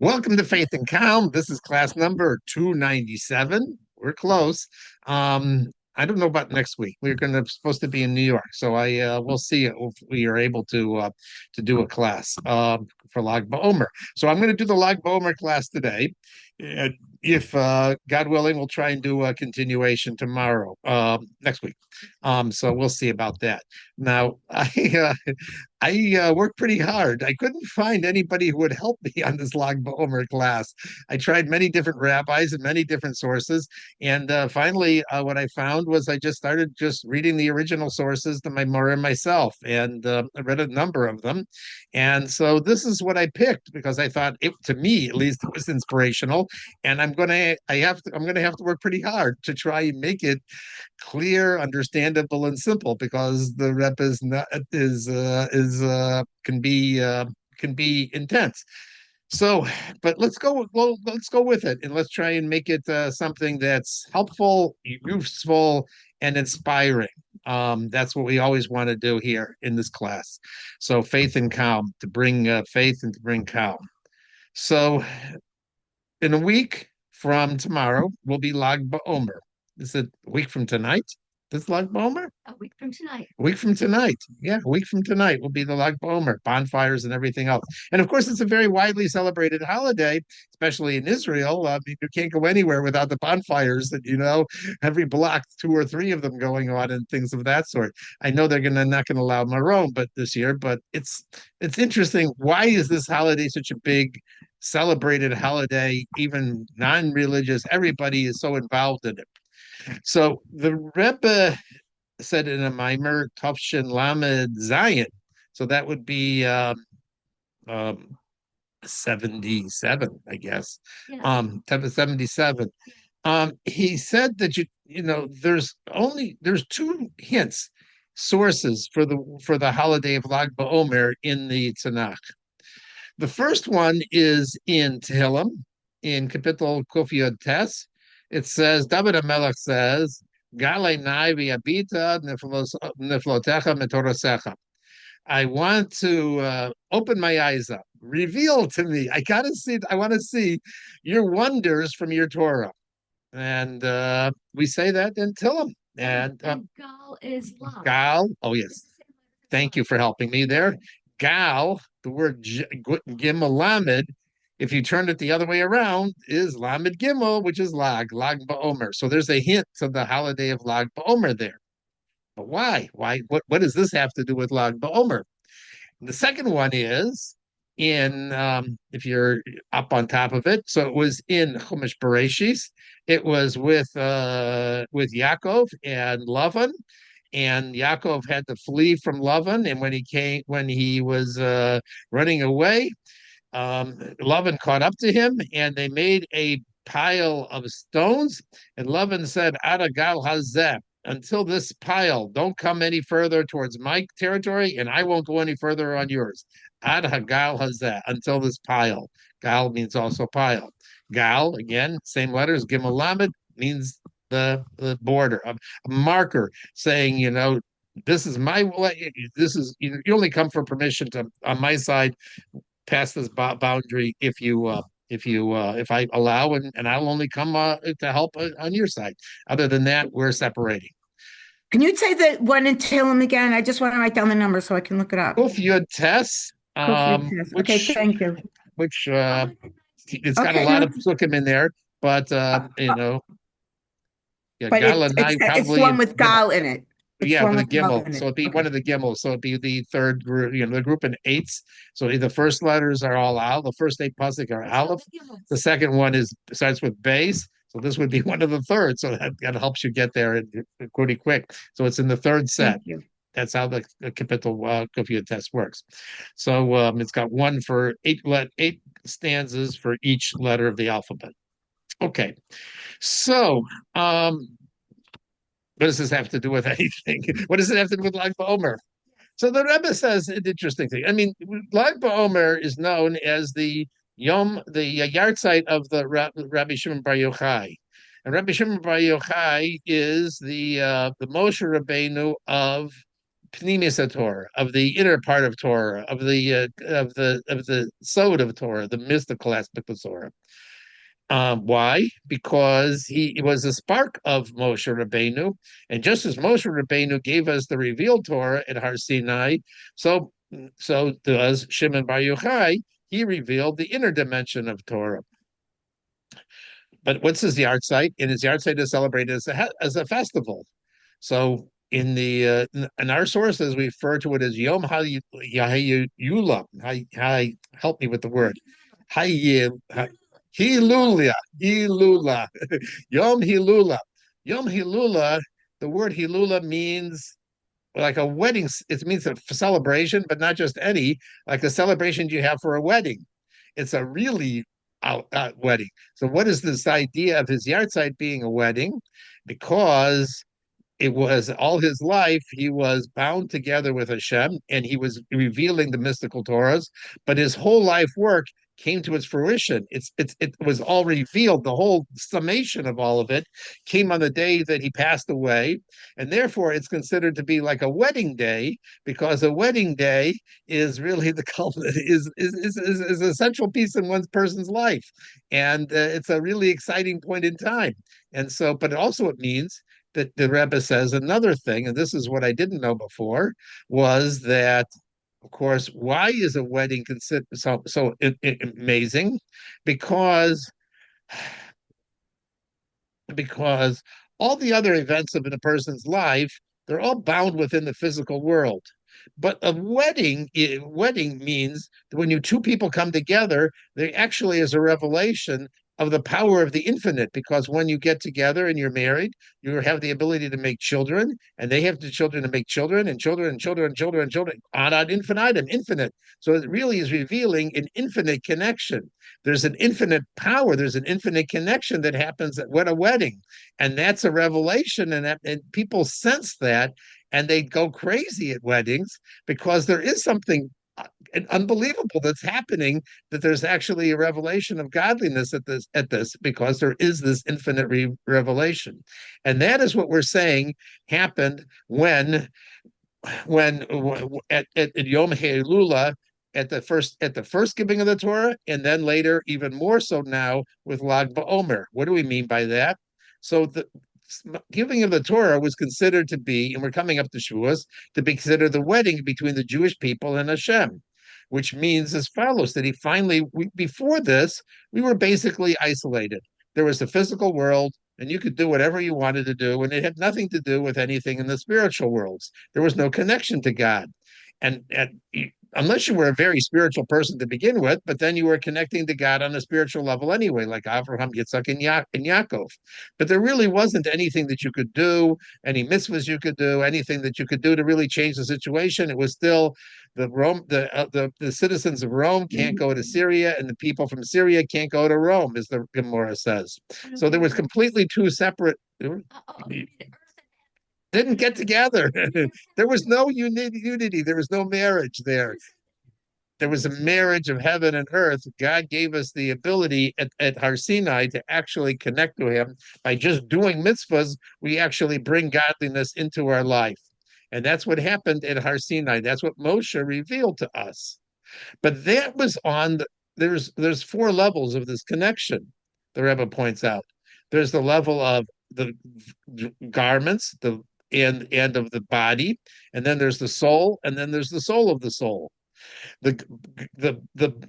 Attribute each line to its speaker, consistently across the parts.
Speaker 1: Welcome to Faith and Calm. This is class number 297. We're close. I don't know about next week. We're supposed to be in New York, so I we'll see if we are able to do a class for Lag BaOmer. So I'm going to do the Lag BaOmer class today. And if God willing, we'll try and do a continuation tomorrow, next week. So we'll see about that. Now, I worked pretty hard. I couldn't find anybody who would help me on this Lag BaOmer class. I tried many different rabbis and many different sources, and finally, what I found was I just started just reading the original sources to my Mora myself, and I read a number of them, and so this is what I picked because I thought it, to me at least, it was inspirational, and I'm gonna have to work pretty hard to try and make it clear, understandable, and simple because the rep is not is can be intense. So, but let's go with it and let's try and make it something that's helpful, useful, and inspiring. That's what we always want to do here in this class. So, faith and calm to bring faith and to bring calm. So, in a week from tomorrow will be Lag BaOmer. Is it a week from tonight? This Lag BaOmer?
Speaker 2: A week from tonight.
Speaker 1: A week from tonight. Yeah, a week from tonight will be the Lag BaOmer, bonfires and everything else. And of course, it's a very widely celebrated holiday, especially in Israel. You can't go anywhere without the bonfires that, every block, two or three of them going on and things of that sort. I know they're gonna not gonna allow Maron, but this year, but it's interesting. Why is this holiday such a big celebrated holiday, even non-religious? Everybody is so involved in it. So the Rebbe said in a mimer, Tafshin Lamed Zion. So that would be um, 77, I guess.
Speaker 2: Yeah.
Speaker 1: 77. He said that there's two hints, sources for the holiday of Lag BaOmer in the Tanakh. The first one is in Tehillim, in Kapitel Kufiyot Tes. It says, David HaMelech says, Galei nai v'yabita niflotecha metorasecha. I want to open my eyes up. Reveal to me. I want to see your wonders from your Torah. And we say that in Tehillim. And
Speaker 2: And Gal is love.
Speaker 1: Gal, oh
Speaker 2: It's
Speaker 1: yes,
Speaker 2: the same letter as
Speaker 1: thank
Speaker 2: love.
Speaker 1: you for helping me there. Gal, the word Gimel Lamed, if you turn it the other way around, is Lamed Gimel, which is Lag BaOmer. So there's a hint to the holiday of Lag BaOmer there. But why? Why? What does this have to do with Lag BaOmer? The second one is in if you're up on top of it. So it was in Chumash Bereshis. It was with Yaakov and Lavan, and Yaakov had to flee from Lavan. And when he was running away, Lavan caught up to him, and they made a pile of stones. And Lavan said, "Ada gal hazeh." Until this pile, don't come any further towards my territory, and I won't go any further on yours. Ad hagal hazeh, until this pile. Gal means also pile. Gal, again, same letters. Gimel lamed means the border, a marker saying, this is my this is you only come for permission to on my side past this boundary if I allow, and I'll only come to help on your side. Other than that, we're separating.
Speaker 3: Can you say the one and tell them again? I just want to write down the number so I can look it up.
Speaker 1: Kuf Yud Tes,
Speaker 3: Kofi test. Okay, thank you.
Speaker 1: which it's got a
Speaker 3: Okay,
Speaker 1: lot
Speaker 3: no,
Speaker 1: of psukim in there, but
Speaker 3: uh, uh,
Speaker 1: yeah,
Speaker 3: but
Speaker 1: Gala Nai
Speaker 3: it's the
Speaker 1: probably
Speaker 3: one
Speaker 1: in
Speaker 3: with
Speaker 1: Gimel.
Speaker 3: gal in it. It's
Speaker 1: Yeah,
Speaker 3: the one
Speaker 1: with a
Speaker 3: with gal
Speaker 1: gimel.
Speaker 3: in
Speaker 1: So
Speaker 3: it.
Speaker 1: it'd be one
Speaker 3: Okay.
Speaker 1: of the gimels. So it'd be the third group, the group in eights. So the first letters are all Al. The first eight pasuk are Aleph. The second one is starts with base. So this would be one of the third. So that helps you get there pretty quick. So it's in the third set.
Speaker 3: Thank you.
Speaker 1: That's how the capital Kufiyat test works. So it's got one for eight stanzas for each letter of the alphabet. Okay. So what does this have to do with anything? What does it have to do with Lag BaOmer? So the Rebbe says an interesting thing. I mean, Lag BaOmer is known as the yahrzeit of the Rabbi Shimon Bar Yochai. And Rabbi Shimon Bar Yochai is the Moshe Rabbeinu of Pneumis Torah, of the inner part of Torah, of the sod of Torah, the mystical aspect of Torah. Why? Because he was a spark of Moshe Rabbeinu, and just as Moshe Rabbeinu gave us the revealed Torah at Har Sinai, so so does Shimon Bar Yochai. He revealed the inner dimension of Torah. But what's his yard site? And his yard site is celebrated as a festival. So in our sources, we refer to it as Yom HaYulam. Help me with the word. Hayil Hilula. Hilula. Yom Hilula. Yom Hilula. The word Hilula means like a wedding. It means a celebration, but not just any, like a celebration you have for a wedding. It's a really wedding. So, what is this idea of his yard site being a wedding? Because it was all his life he was bound together with Hashem and he was revealing the mystical Torahs, but his whole life work came to its fruition. It was all revealed. The whole summation of all of it came on the day that he passed away, and therefore it's considered to be like a wedding day because a wedding day is really the culminate is a central piece in one person's life, and it's a really exciting point in time. And so, but also it means that the Rebbe says another thing, and this is what I didn't know before, was that, of course, why is a wedding considered amazing? Because because all the other events of a person's life, they're all bound within the physical world. But wedding means that when you two people come together, there actually is a revelation of the power of the infinite. Because when you get together and you're married, you have the ability to make children, and they have the children to make children, and children, and children, and children, and children, on ad infinitum, infinite. So it really is revealing an infinite connection. There's an infinite power. There's an infinite connection that happens at a wedding, and that's a revelation. And people sense that, and they go crazy at weddings because there is something unbelievable that's happening. That there's actually a revelation of godliness at this because there is this infinite revelation, and that is what we're saying happened when at Yom Helula at the first giving of the Torah, and then later even more so now with Lag BaOmer. What do we mean by that? So the giving of the Torah was considered to be, and we're coming up to Shavuos, to be considered the wedding between the Jewish people and Hashem, which means as follows: that before this, we were basically isolated. There was the physical world, and you could do whatever you wanted to do, and it had nothing to do with anything in the spiritual worlds. There was no connection to God. And unless you were a very spiritual person to begin with, but then you were connecting to God on a spiritual level anyway, like Avraham, Yitzhak, and Yaakov. But there really wasn't anything that you could do, any mitzvahs you could do, anything that you could do to really change the situation. It was still the citizens of Rome can't go to Syria, and the people from Syria can't go to Rome, as the Gemara says. So there was completely two separate. Didn't get together. There was no unity. There was no marriage there. There was a marriage of heaven and earth. God gave us the ability at Har Sinai to actually connect to Him by just doing mitzvahs. We actually bring godliness into our life, and that's what happened at Har Sinai. That's what Moshe revealed to us. But that was on the, there's four levels of this connection. The Rebbe points out. There's the level of the garments, and of the body, and then there's the soul, and then there's the soul of the soul. The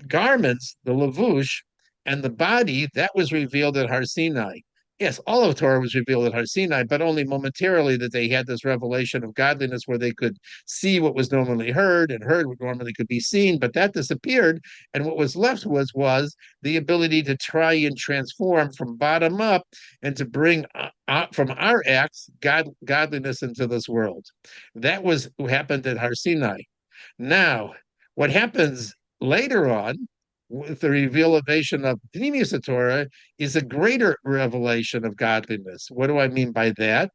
Speaker 1: garments, the lavush, and the body, that was revealed at Har Sinai. Yes, all of Torah was revealed at Har Sinai, but only momentarily, that they had this revelation of godliness where they could see what was normally heard and heard what normally could be seen, but that disappeared. And what was left was the ability to try and transform from bottom up and to bring from our acts godliness into this world. That was what happened at Har Sinai. Now, what happens later on with the revelation of Pneumis Torah is a greater revelation of godliness. What do I mean by that?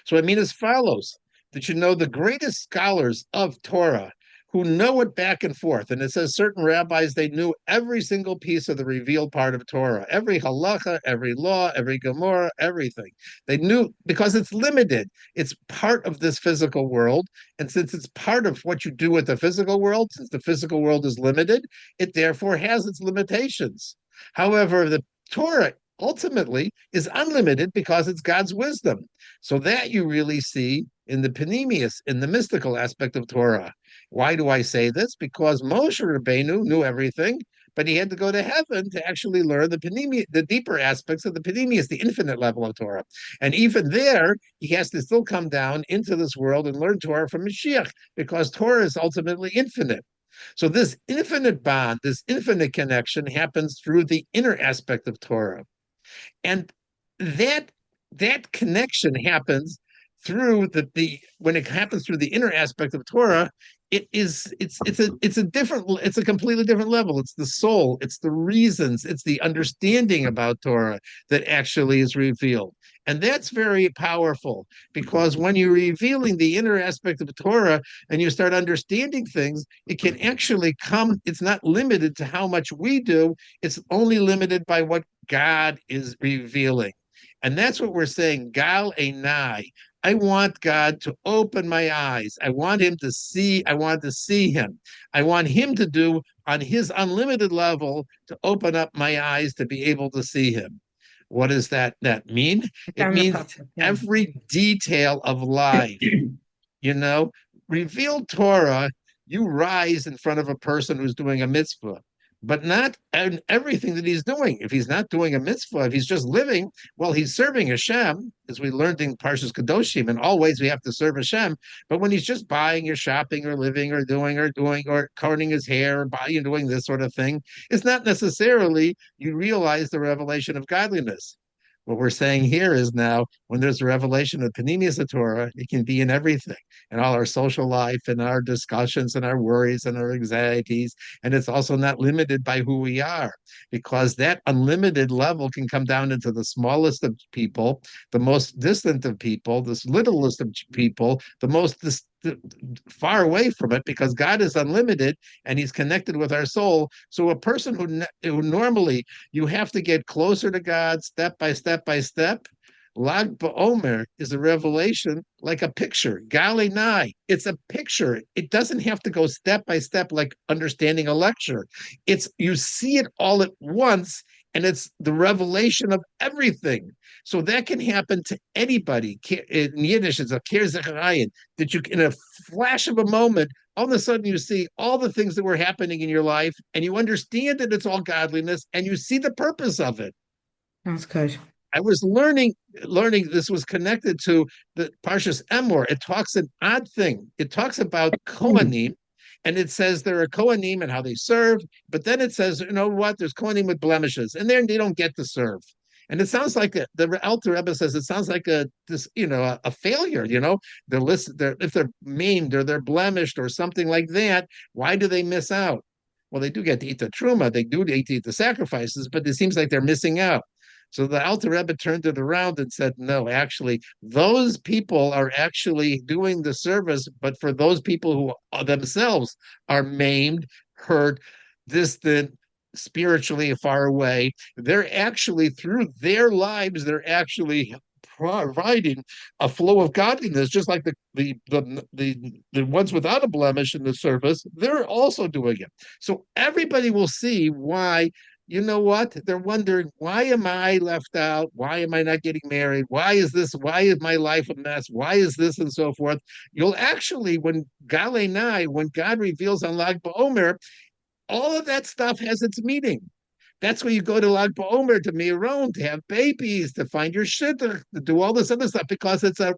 Speaker 1: So I mean as follows: that the greatest scholars of Torah who know it back and forth. And it says certain rabbis, they knew every single piece of the revealed part of Torah, every halacha, every law, every Gemara, everything. They knew because it's limited. It's part of this physical world. And since it's part of what you do with the physical world, since the physical world is limited, it therefore has its limitations. However, the Torah ultimately is unlimited because it's God's wisdom. So that you really see in the Panemius, in the mystical aspect of Torah. Why do I say this? Because Moshe Rabbeinu knew everything, but he had to go to heaven to actually learn the Panemius, the deeper aspects of the Panemius, the infinite level of Torah. And even there, he has to still come down into this world and learn Torah from Mashiach, because Torah is ultimately infinite. So this infinite bond, this infinite connection happens through the inner aspect of Torah. And that that connection happens through the when it happens through the inner aspect of Torah, it's a completely different level. It's the soul, it's the reasons, it's the understanding about Torah that actually is revealed. And that's very powerful, because when you're revealing the inner aspect of Torah and you start understanding things, it can actually come, it's not limited to how much we do, it's only limited by what God is revealing. And that's what we're saying, Gal Einai. I want God to open my eyes. I want him to see. I want to see him. I want him to do on his unlimited level to open up my eyes to be able to see him. What does that mean? It means every detail of life. You know, revealed Torah, you rise in front of a person who's doing a mitzvah, but not in everything that he's doing. If he's not doing a mitzvah, if he's just living, well, he's serving Hashem, as we learned in Parshas Kedoshim, and always we have to serve Hashem. But when he's just buying or shopping or living or doing or cutting his hair or buying and doing this sort of thing, it's not necessarily you realize the revelation of godliness. What we're saying here is now, when there's a revelation of Panemius Torah, it can be in everything, in all our social life, and our discussions, and our worries, and our anxieties. And it's also not limited by who we are, because that unlimited level can come down into the smallest of people, the most distant of people, the littlest of people, the most far away from it, because God is unlimited and he's connected with our soul. So a person who normally you have to get closer to God step by step by step. Lag BaOmer is a revelation like a picture. Gali Nai, it's a picture. It doesn't have to go step by step like understanding a lecture. It's you see it all at once, and it's the revelation of everything. So that can happen to anybody. In Yiddish, it's a Ker Zecharayin, that you, in a flash of a moment, all of a sudden you see all the things that were happening in your life, and you understand that it's all godliness, and you see the purpose of it.
Speaker 3: Sounds good.
Speaker 1: I was learning this was connected to the Parshas Emor. It talks an odd thing. It talks about Kohanim, and it says there are Kohanim and how they serve, but then it says, you know what, there's Kohanim with blemishes, and then they don't get to serve. And it sounds like the Alter Rebbe says it sounds like a failure. If they're maimed or they're blemished or something like that, why do they miss out? Well, they do get to eat the truma, they do get to eat the sacrifices, but it seems like they're missing out. So the Alter Rebbe turned it around and said, no, actually, those people are actually doing the service, but for those people who themselves are maimed, hurt, distant, spiritually far away, they're actually, through their lives, they're actually providing a flow of godliness, just like the ones without a blemish in the service, they're also doing it. So everybody will see why. You know what? They're wondering, why am I left out? Why am I not getting married? Why is this? Why is my life a mess? Why is this and so forth? You'll actually, when Galenai, when God reveals on Lag BaOmer, all of that stuff has its meaning. That's where you go to Lag BaOmer, to Miron, to have babies, to find your shidduch, to do all this other stuff, because it's a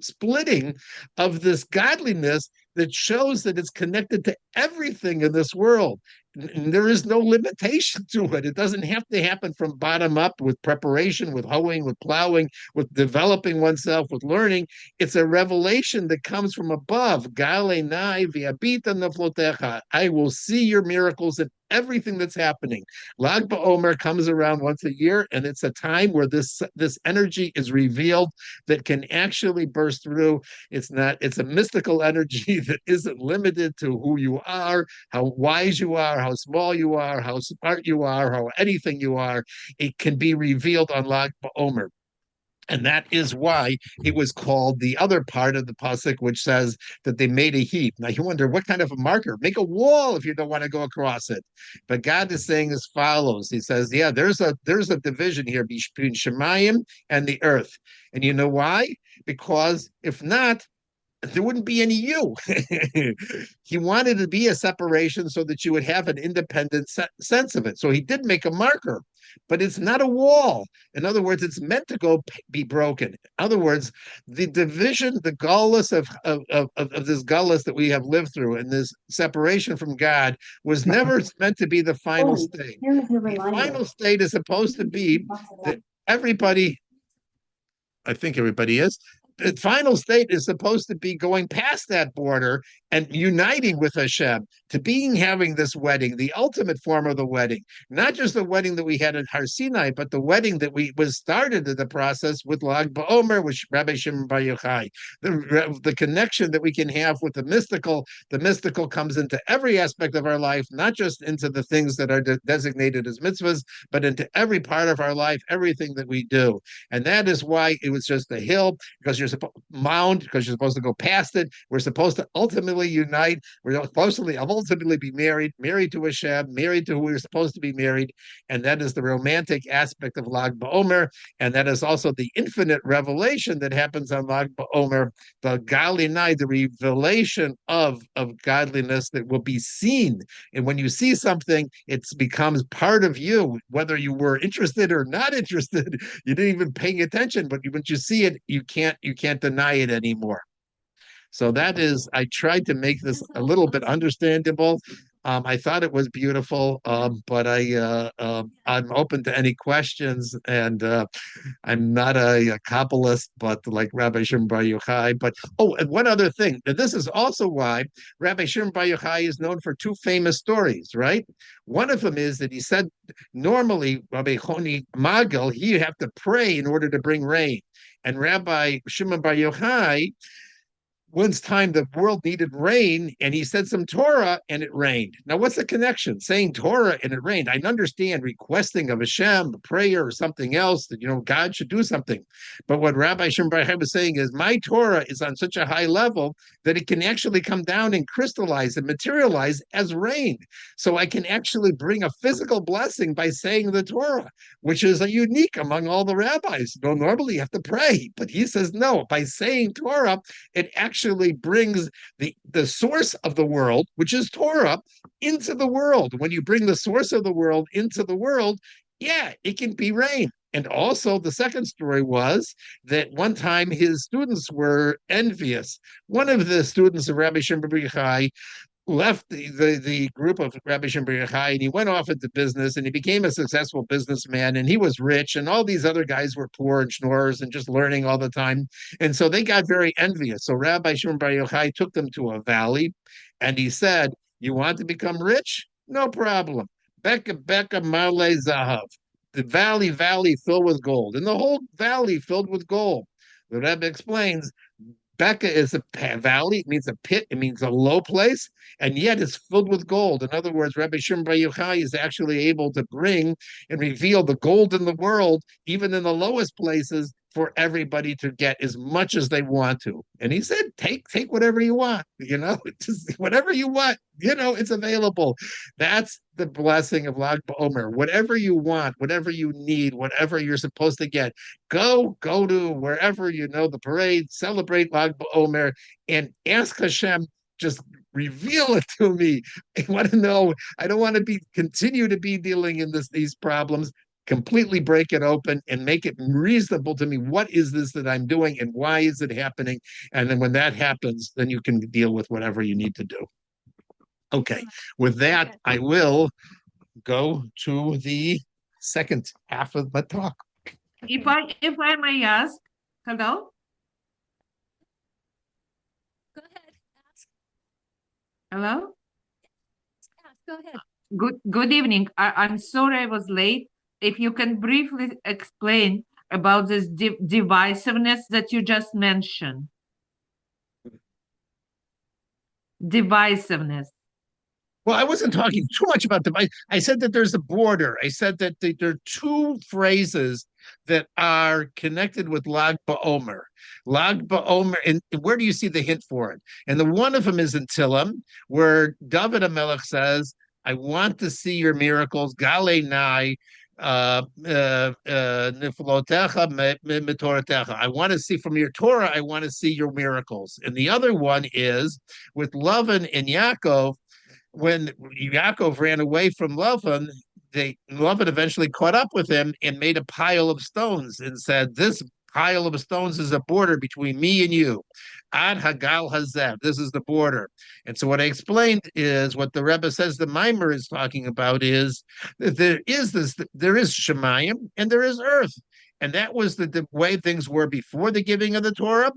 Speaker 1: splitting of this godliness that shows that it's connected to everything in this world. And there is no limitation to it. It doesn't have to happen from bottom up with preparation, with hoeing, with plowing, with developing oneself, with learning. It's a revelation that comes from above. I will see your miracles in everything that's happening. Lag BaOmer comes around once a year, and it's a time where this energy is revealed that can actually burst through. It's a mystical energy that isn't limited to who you are, how wise you are, how small you are, how smart you are, how anything you are. It can be revealed on Lag BaOmer. And that is why it was called the other part of the pasuk, which says that they made a heap. Now you wonder what kind of a marker? Make a wall if you don't want to go across it. But God is saying as follows. He says, "Yeah, there's a division here between Shemayim and the earth, and you know why? Because if not, there wouldn't be any you." He wanted to be a separation so that you would have an independent sense of it. So he did make a marker, but it's not a wall. In other words, it's meant to go be broken. In other words, the division, the gullus of this gullus that we have lived through and this separation from God was never meant to be the final state. The final state is supposed to be that everybody, I think everybody is. The final state is supposed to be going past that border and uniting with Hashem to being having this wedding, the ultimate form of the wedding, not just the wedding that we had at Har Sinai, but the wedding that we was started in the process with Lag BaOmer, with Rabbi Shimon Bar Yochai. The connection that we can have with the mystical comes into every aspect of our life, not just into the things that are designated as mitzvahs, but into every part of our life, everything that we do. And that is why it was just a hill, because you're supposed mound, because you're supposed to go past it. We're supposed to ultimately unite. We're supposed to ultimately be married to Hashem, married to who we're supposed to be married. And that is the romantic aspect of Lag BaOmer. And that is also the infinite revelation that happens on Lag BaOmer, the Galinai, the revelation of godliness that will be seen. And when you see something, it becomes part of you, whether you were interested or not interested. You didn't even paying attention, but once you see it, you can't deny it anymore. So that is, I tried to make this a little bit understandable. I thought it was beautiful, but I'm open to any questions, and I'm not a Kabbalist, but like Rabbi Shimon Bar Yochai. But oh, and one other thing, and this is also why Rabbi Shimon Bar Yochai is known for two famous stories, right? One of them is that he said normally Rabbi Choni Magel, he have to pray in order to bring rain, and Rabbi Shimon Bar Yochai, once time the world needed rain and he said some Torah and it rained. Now, what's the connection? Saying Torah and it rained. I understand requesting of Hashem, a prayer or something else that, God should do something. But what Rabbi Shimon Bar Yochai was saying is my Torah is on such a high level that it can actually come down and crystallize and materialize as rain. So I can actually bring a physical blessing by saying the Torah, which is a unique among all the rabbis. Normally you have to pray, but he says no, by saying Torah, it actually brings the source of the world, which is Torah, into the world. When you bring the source of the world into the world, yeah, it can be rain. And also, the second story was that one time his students were envious. One of the students of Rabbi Shimon Bar Yochai left the group of Rabbi Shimon Bar Yochai, and he went off into business, and he became a successful businessman, and he was rich, and all these other guys were poor and schnorrers and just learning all the time. And so they got very envious. So Rabbi Shimon Bar Yochai took them to a valley, and he said, "You want to become rich? No problem. Becca Male Zahav. The valley filled with gold, and the whole valley filled with gold." The Rebbe explains Becca is a valley, it means a pit, it means a low place, and yet it's filled with gold. In other words, Rabbi Shimon Bar Yochai is actually able to bring and reveal the gold in the world, even in the lowest places, for everybody to get as much as they want to. And he said, take whatever you want, just whatever you want, it's available. That's the blessing of Lag BaOmer. Whatever you want, whatever you need, whatever you're supposed to get, go to wherever the parade, celebrate Lag BaOmer, and ask Hashem, just reveal it to me. I want to know. I don't want to continue to be dealing in these problems. Completely break it open and make it reasonable to me. What is this that I'm doing and why is it happening? And then when that happens, then you can deal with whatever you need to do. Okay. With that, I will go to the second half of my talk.
Speaker 4: If I may ask, hello?
Speaker 2: Go ahead. Ask.
Speaker 4: Hello?
Speaker 2: Ask. Go ahead.
Speaker 4: Good evening. I'm sorry I was late. If you can briefly explain about this divisiveness that you just mentioned. divisiveness.
Speaker 1: Well, I wasn't talking too much about the. I said that there's a border. I said that there are two phrases that are connected with Lag BaOmer. Lag BaOmer, and where do you see the hint for it? And the one of them is in Tillim, where David HaMelech says, "I want to see your miracles." Gale nai. Niflotecha mitoratecha. I want to see from your Torah. I want to see your miracles. And the other one is with Lavan and Yaakov when Yaakov ran away from Lavan, Lavan eventually caught up with him and made a pile of stones and said, "This pile of stones is a border between me and you. Ad Hagal Hazev. This is the border." And so what I explained is what the Rebbe says the Mimer is talking about is that there is Shemayim and there is earth. And that was the way things were before the giving of the Torah,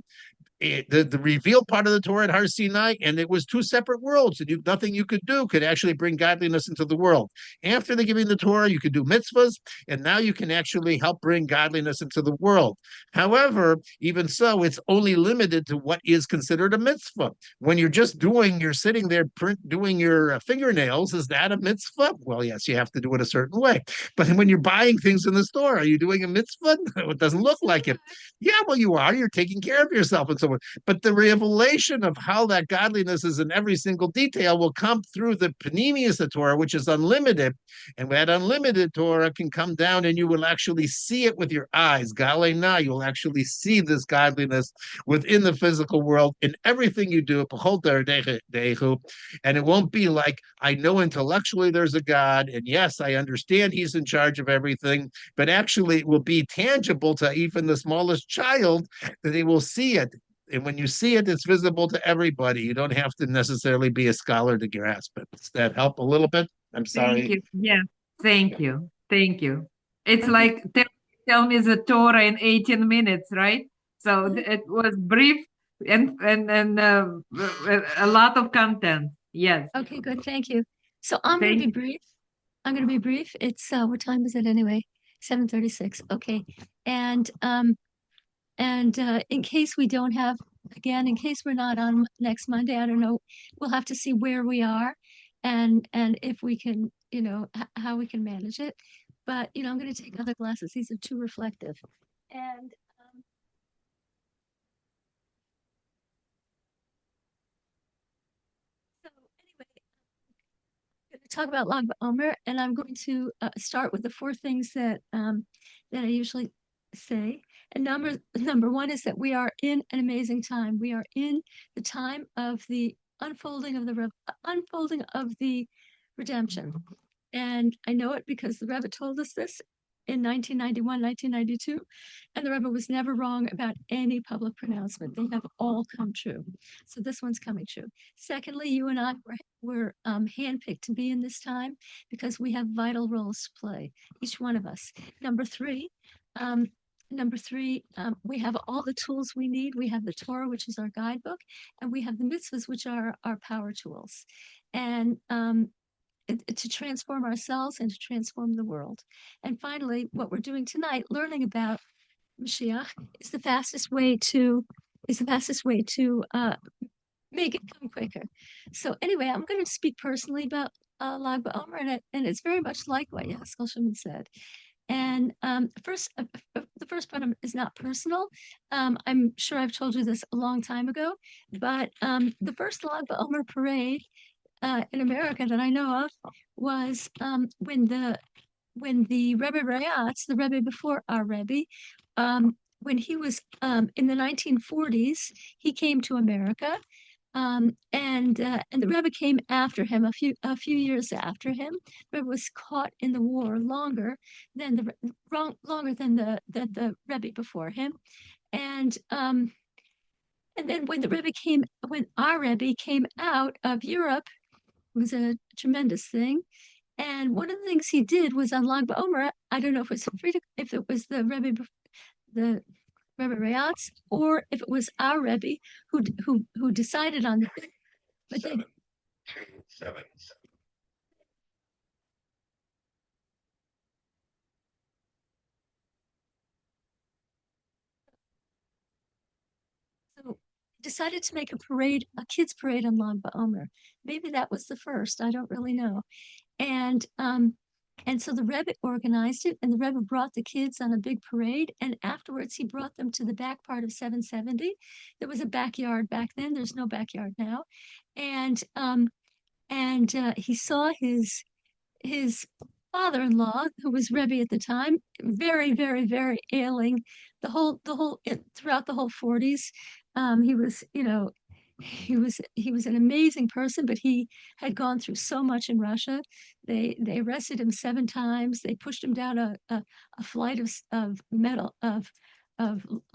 Speaker 1: the revealed part of the Torah at Har Sinai, and it was two separate worlds, and nothing you could do could actually bring godliness into the world. After the giving the Torah, you could do mitzvahs, and now you can actually help bring godliness into the world. However, even so, it's only limited to what is considered a mitzvah. When you're sitting there doing your fingernails, is that a mitzvah? Well, yes, you have to do it a certain way. But when you're buying things in the store, are you doing a mitzvah? It doesn't look like it. Yeah, well, you are. You're taking care of yourself and so on. But the revelation of how that godliness is in every single detail will come through the Panemius Torah, which is unlimited. And that unlimited Torah can come down and you will actually see it with your eyes. Galena, you'll actually see this godliness within the physical world in everything you do. And it won't be like, I know intellectually there's a God, and yes, I understand he's in charge of everything, but actually it will be tangible to even the smallest child that they will see it. And when you see it, it's visible to everybody. You don't have to necessarily be a scholar to grasp it. Does that help a little bit? I'm
Speaker 4: Thank
Speaker 1: sorry.
Speaker 4: you. Yeah, thank you. Thank you. It's
Speaker 2: Okay.
Speaker 4: like tell me the Torah in 18 minutes, right? So it was brief and a lot of content. Yes.
Speaker 2: Okay, good. Thank you. So I'm going to
Speaker 4: Thank
Speaker 2: be brief. I'm going to be brief. It's what time is it anyway? 7:36. Okay. And in case we don't have again, in case we're not on next Monday, I don't know, we'll have to see where we are and if we can, how we can manage it. But, I'm going to take other classes. These are too reflective. And so anyway, going to talk about Lag BaOmer, and I'm going to start with the four things that I usually say. And number one is that we are in an amazing time. We are in the time of the unfolding of the redemption. And I know it because the Rebbe told us this in 1991, 1992, and the Rebbe was never wrong about any public pronouncement. They have all come true. So this one's coming true. Secondly, you and I were handpicked to be in this time because we have vital roles to play, each one of us. Number three, um, we have all the tools we need. We have the Torah, which is our guidebook, and we have the mitzvahs, which are our power tools. And to transform ourselves and to transform the world. And finally, what we're doing tonight, learning about Mashiach, is the fastest way to make it come quicker. So anyway, I'm going to speak personally about Lag BaOmer, and it's very much like what Yaskol Shimon said. And the first part is not personal. I'm sure I've told you this a long time ago, but the first Lag BaOmer parade in America that I know of was when the Rebbe Rayatz, the Rebbe before our Rebbe, when he was in the 1940s, he came to America, and the Rebbe came after him a few years after him. The Rebbe was caught in the war longer than the Rebbe before him, and then when our Rebbe came out of Europe, it was a tremendous thing. And one of the things he did was on Lag BaOmer. I don't know if if it was the Rebbe Rayatz, or if it was our Rebbe who decided on the thing. But they, so decided to make a parade, a kids parade on Lag BaOmer. Maybe that was the first. I don't really know. And so the Rebbe organized it, and the Rebbe brought the kids on a big parade. And afterwards, he brought them to the back part of 770. There was a backyard back then. There's no backyard now. And he saw his father-in-law, who was Rebbe at the time, very, very, very ailing. Throughout the whole 40s, he was, he was an amazing person, but he had gone through so much in Russia. They arrested him 7 times. They pushed him down a flight of metal of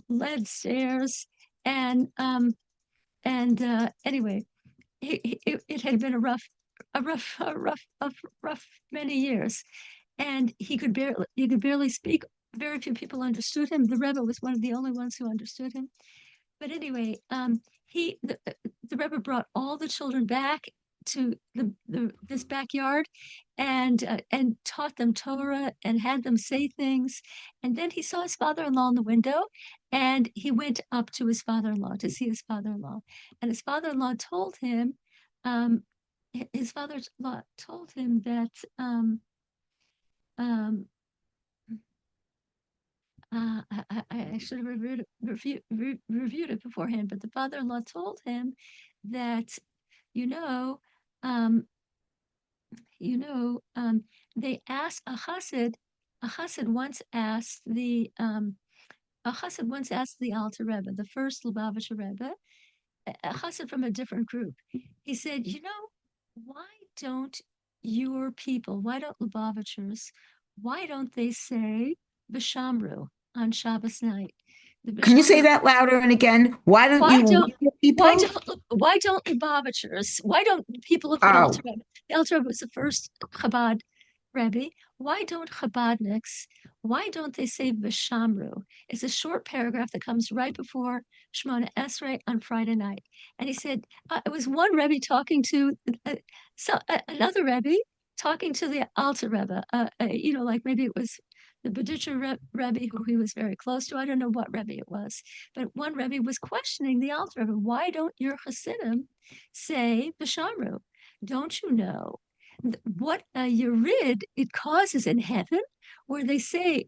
Speaker 2: lead stairs, and anyway, it had been a rough many years, and he could barely speak. Very few people understood him. The Rebbe was one of the only ones who understood him. But anyway, the Rebbe brought all the children back to this backyard, and taught them Torah and had them say things. And then he saw his father-in-law in the window, and he went up to his father-in-law to see his father-in-law. And um, his father-in-law told him that um, I should have reviewed it beforehand, but the father-in-law told him that, you know, um, they asked a chassid once asked the Alter Rebbe, the first Lubavitcher Rebbe, a chassid from a different group. He said, why don't why don't Lubavitchers, why don't they say Vishamru on Shabbos night? The
Speaker 3: Can you say
Speaker 2: Vishamru,
Speaker 3: that louder and again? Why don't
Speaker 2: why
Speaker 3: you
Speaker 2: don't why
Speaker 3: people?
Speaker 2: don't Lubavitchers, why don't people of the
Speaker 3: Oh,
Speaker 2: Alter Rebbe, the Alter Rebbe was the first Chabad Rebbe, why don't they say Vishamru? It's a short paragraph that comes right before Shemona Esrei on Friday night. And he said, it was one Rebbe talking to another Rebbe talking to the Alter Rebbe, like maybe it was the Beditcher Rebbe, who he was very close to. I don't know what Rebbe it was, but one Rebbe was questioning the Alter Rebbe. Why don't your Hasidim say Vishamru? Don't you know what a Yerid it causes in heaven, where they say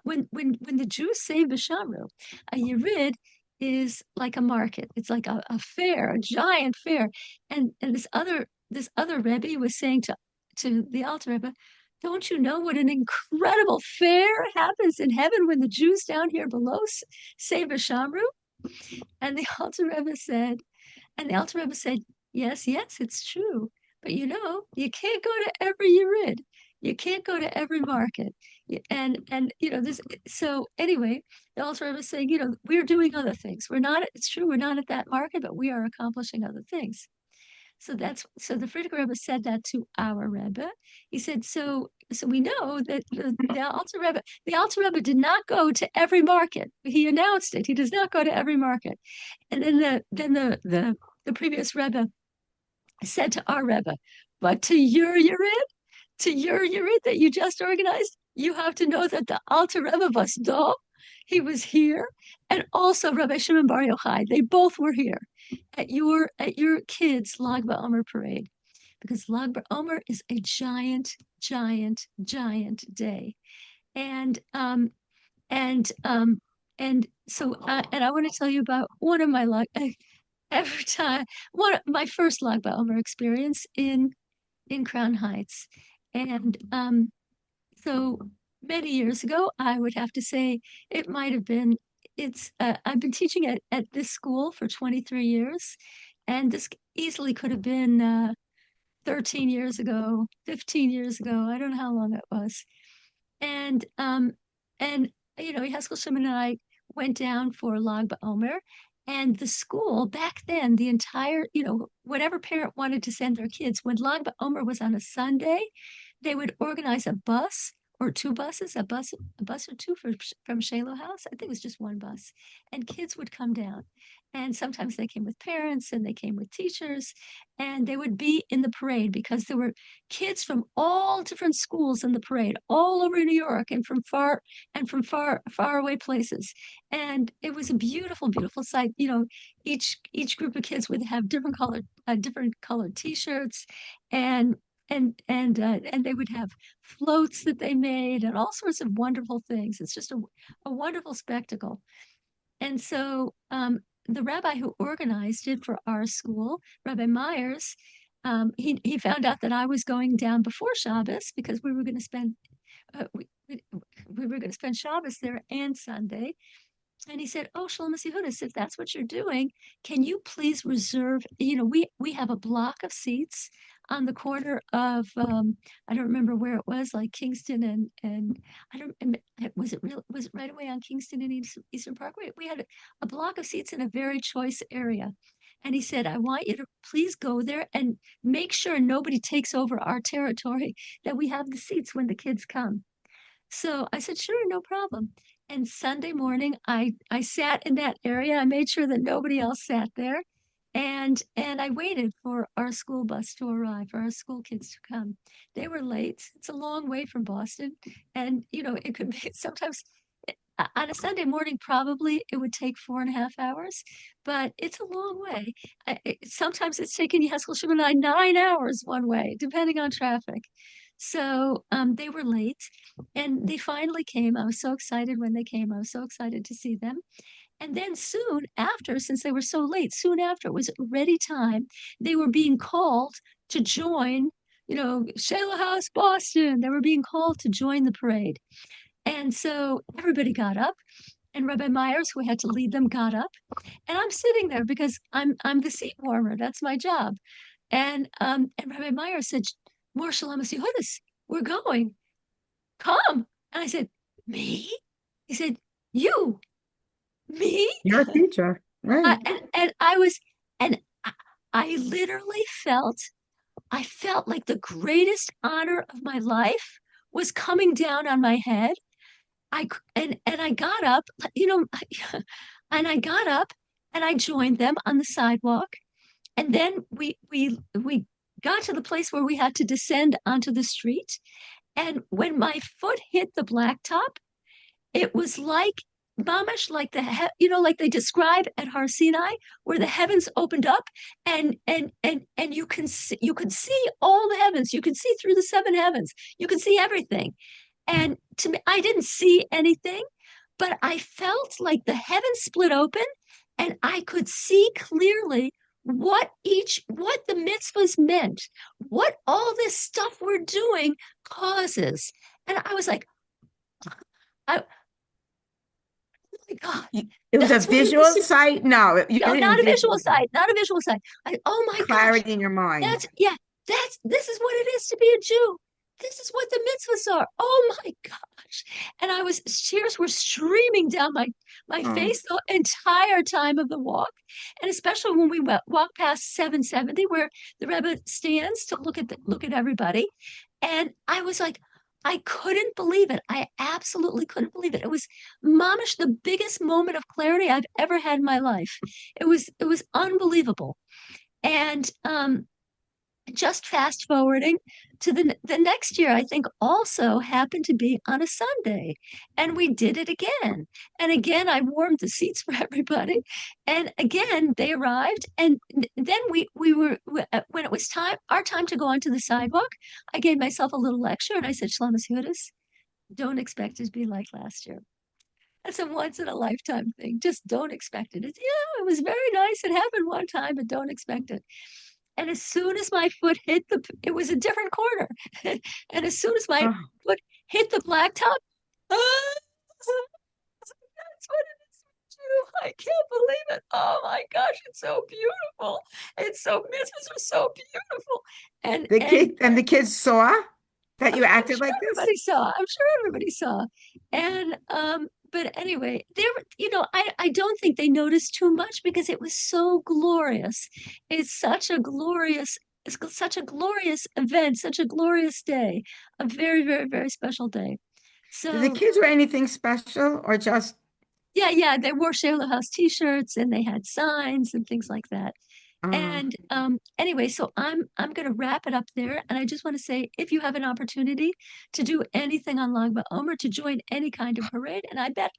Speaker 2: when the Jews say Vishamru, a Yerid is like a market. It's like a fair, a giant fair. And this other Rebbe was saying to the Alter Rebbe, don't you know what an incredible fair happens in heaven when the Jews down here below say Vishamru? And the Alter Rebbe said, yes, yes, it's true. But you can't go to every Yerid. You can't go to every market. And this. So anyway, the Alter Rebbe is saying, we're doing other things. It's true, we're not at that market, but we are accomplishing other things. So the Frierdiker Rebbe said that to our Rebbe. He said, so we know that the Alter Rebbe did not go to every market. He announced it. He does not go to every market. And then the previous Rebbe said to our Rebbe, but to your Yerid that you just organized, you have to know that the Alter Rebbe was da, he was here, and also Rabbi Shimon Bar Yochai. They both were here at your kids' Lag BaOmer parade, because Lag BaOmer is a giant, giant, giant day, and and um and so and I want to tell you about one of my every time one of my first Lag BaOmer experience in Crown Heights. And so many years ago, I would have to say it might have been, I've been teaching at this school for 23 years, and this easily could have been 13 years ago, 15 years ago. I don't know how long it was. And Haskell Shimon and I went down for Lag BaOmer, and the school back then, the entire, whatever parent wanted to send their kids, when Lag BaOmer was on a Sunday, they would organize a bus or two buses, a bus or two from Shiloh House. I think it was just one bus. And kids would come down. And sometimes they came with parents and they came with teachers, and they would be in the parade because there were kids from all different schools in the parade, all over New York and from far away places. And it was a beautiful, beautiful sight. Each group of kids would have different colored t-shirts, and and they would have floats that they made and all sorts of wonderful things. It's just a wonderful spectacle. And so the rabbi who organized it for our school, Rabbi Myers, he found out that I was going down before Shabbos because we were going to spend we were going to spend Shabbos there and Sunday. And he said, "Oh, Shlomo Yehudis, if that's what you're doing, can you please reserve? We have a block of seats on the corner of I don't remember where it was, like Kingston and I don't was it right away on Kingston and Eastern Parkway? We had a block of seats in a very choice area." And he said, "I want you to please go there and make sure nobody takes over our territory, that we have the seats when the kids come." So I said, "Sure, no problem." And Sunday morning, I sat in that area. I made sure that nobody else sat there. And I waited for our school bus to arrive, for our school kids to come. They were late. It's a long way from Boston. And, it could be sometimes on a Sunday morning, probably it would take 4.5 hours, but it's a long way. Sometimes it's taken Yeskel Shimon 9 hours one way, depending on traffic. So they were late and they finally came. I was so excited when they came. I was so excited to see them. And then soon after, since they were so late, soon after it was ready time, they were being called to join, Shiloh House, Boston. They were being called to join the parade. And so everybody got up, and Rabbi Myers, who had to lead them, got up. And I'm sitting there because I'm the seat warmer. That's my job. And Rabbi Myers said, "More Shalom Yehudis, we're going. Come." And I said, "Me?" He said, "You, me?"
Speaker 3: You're a teacher, right?
Speaker 2: And I was, and I literally I felt like the greatest honor of my life was coming down on my head. And I got up, and I got up and I joined them on the sidewalk. And then we got to the place where we had to descend onto the street. And when my foot hit the blacktop, it was like mamish, like like they describe at Har Sinai, where the heavens opened up, and you could see all the heavens. You could see through the seven heavens. You could see everything. And to me, I didn't see anything, but I felt like the heavens split open and I could see clearly what the mitzvahs meant, what all this stuff we're doing causes. And I was like, oh my God,
Speaker 3: It was a
Speaker 2: that's what it
Speaker 3: visual
Speaker 2: is to,
Speaker 3: sight? No, you
Speaker 2: no,
Speaker 3: didn't
Speaker 2: not a visual
Speaker 3: visualize
Speaker 2: sight, not a visual sight. Oh my gosh,
Speaker 3: clarity in your mind.
Speaker 2: yeah, this is what it is to be a Jew. This is what the mitzvahs are. Oh my gosh. And tears were streaming down my
Speaker 3: Oh,
Speaker 2: face the entire time of the walk. And especially when we walked past 770, where the Rebbe stands to look at everybody. And I was like, I couldn't believe it. I absolutely couldn't believe it. It was mamish the biggest moment of clarity I've ever had in my life. It was unbelievable. And just fast forwarding to the next year, I think also happened to be on a Sunday, and we did it again. And again, I warmed the seats for everybody, and again they arrived. And then we were when it was our time to go onto the sidewalk. I gave myself a little lecture, and I said, "Shlomo Yehudis, don't expect it to be like last year. That's a once in a lifetime thing. Just don't expect it. It was very nice. It happened one time, but don't expect it." And as soon as my foot hit it was a different corner. And as soon as my
Speaker 3: oh,
Speaker 2: foot hit the blacktop, ah, that's what it is to do. I can't believe it. Oh my gosh, it's so beautiful. Mitzvahs are so beautiful.
Speaker 3: the kids saw that you
Speaker 2: I'm
Speaker 3: acted
Speaker 2: sure
Speaker 3: like this?
Speaker 2: everybody saw. I'm sure everybody saw. And but anyway, I don't think they noticed too much because it was so glorious. It's such a glorious event, such a glorious day, a very, very, very special day.
Speaker 3: Do the
Speaker 2: So
Speaker 3: kids wear anything special or just,
Speaker 2: yeah, they wore Shayla House t-shirts and they had signs and things like that.
Speaker 3: uh,
Speaker 2: And anyway, so I'm going to wrap it up there. And I just want to say, if you have an opportunity to do anything on Lag BaOmer, to join any kind of parade, and I bet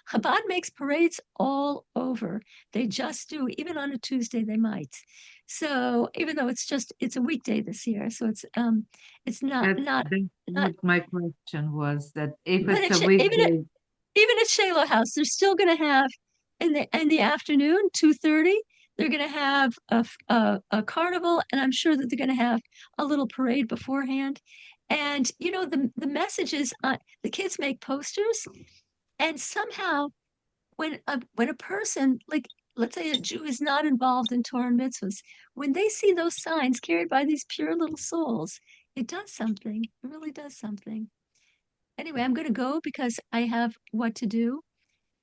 Speaker 2: Chabad makes parades all over. They just do. Even on a Tuesday, they might. So even though it's a weekday this year, so it's not not
Speaker 4: That's
Speaker 2: not.
Speaker 4: what my question was, that if
Speaker 2: But
Speaker 4: it's
Speaker 2: it's
Speaker 4: a
Speaker 2: even
Speaker 4: weekday.
Speaker 2: at Shayla House, they're still going to have in the afternoon, 2:30, they're going to have a carnival, and I'm sure that they're going to have a little parade beforehand. And the messages the kids make posters, and somehow when a person like let's say a Jew is not involved in Torah and mitzvahs, when they see those signs carried by these pure little souls, it does something. It really does something. Anyway, I'm going to go because I have what to do.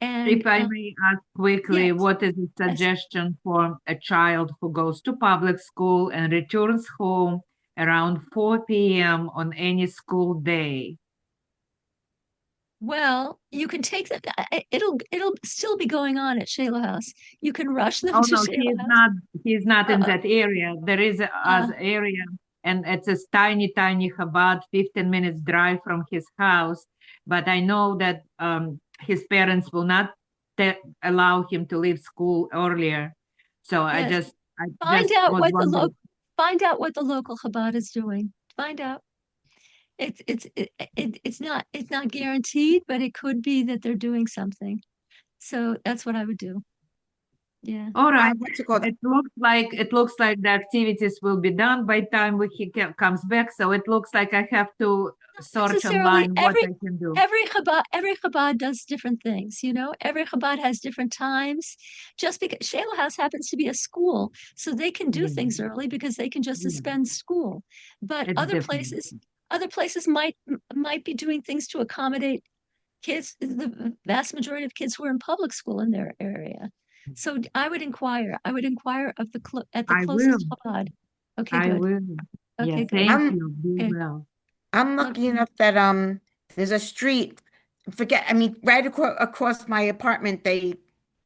Speaker 2: And
Speaker 4: If I may ask quickly,
Speaker 2: yes,
Speaker 4: what is a
Speaker 2: yes.
Speaker 4: suggestion for a child who goes to public school and returns home around 4 p.m. on any school day?
Speaker 2: Well, you can take them. It'll still be going on at Shayla House. You can rush them
Speaker 4: Oh
Speaker 2: to
Speaker 4: no,
Speaker 2: Shayla House.
Speaker 4: he's not in
Speaker 2: Uh,
Speaker 4: that area. There is a
Speaker 2: uh,
Speaker 4: as area, and it's a tiny Chabad, 15 minutes drive from his house. But I know that his parents will not allow him to leave school earlier. So
Speaker 2: yes.
Speaker 4: I
Speaker 2: Find
Speaker 4: just
Speaker 2: out
Speaker 4: was
Speaker 2: what the
Speaker 4: wondering.
Speaker 2: find out what the local Chabad is doing. Find out. It's not guaranteed, but it could be that they're doing something. So that's what I would do. Yeah.
Speaker 4: All right.
Speaker 3: what's it called?
Speaker 4: It looks like the activities will be done by time comes back. So it looks like I have to search
Speaker 2: Necessarily
Speaker 4: online what I can do.
Speaker 2: every Chabad does different things, every Chabad has different times. Just because Shayla House happens to be a school, so they can do
Speaker 4: Yeah,
Speaker 2: things early because they can just
Speaker 4: yeah,
Speaker 2: suspend school. But
Speaker 4: it's different.
Speaker 2: other places might be doing things to accommodate kids, the vast majority of kids who are in public school in their area. So I would inquire at the
Speaker 4: I will.
Speaker 2: closest Chabad. Okay,
Speaker 4: I
Speaker 2: good.
Speaker 4: will. Yeah,
Speaker 2: Okay, good.
Speaker 4: thank
Speaker 3: I'm
Speaker 4: you. Be
Speaker 2: Okay.
Speaker 4: well.
Speaker 3: I'm
Speaker 2: Love
Speaker 3: lucky enough that there's a street, I mean, right across my apartment they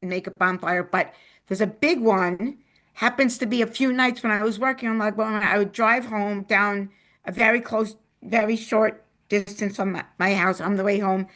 Speaker 3: make a bonfire, but there's a big one. Happens to be a few nights when I was working on Lag BaOmer, I would drive home down a very short distance from my house on the way home,